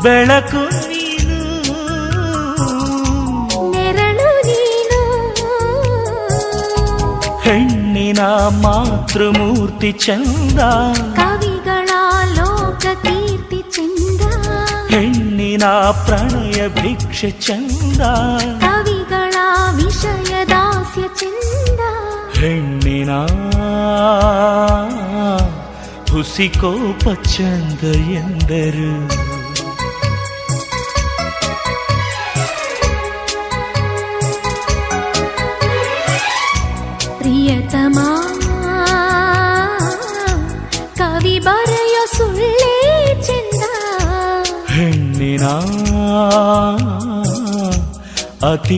ಬೆಳಕು ನೀನು ನೆರಳು ನೀನು ಹೆಣ್ಣಿನ ಮಾತೃಮೂರ್ತಿ ಚಂದ ಕವಿಗಳ ಲೋಕ ಕೀರ್ತಿ ಚಂದ ಹೆಣ್ಣಿನ ಪ್ರಣಯ ಭಿಕ್ಷೆ ಚಂದ ಕವಿಗಳ ವಿಷಯ ದಾಸ್ಯ ಚಂದ ಹೆಣ್ಣಿನ ಹುಸಿಕೋಪ ಚಂದ ಎಂದರು ಪ್ರಿಯತಮ ಕವಿ ಬರೆಯೋ ಸುಳ್ಳೇ ಚಂದ ಹೆಣ್ಣಿನ ಅತಿ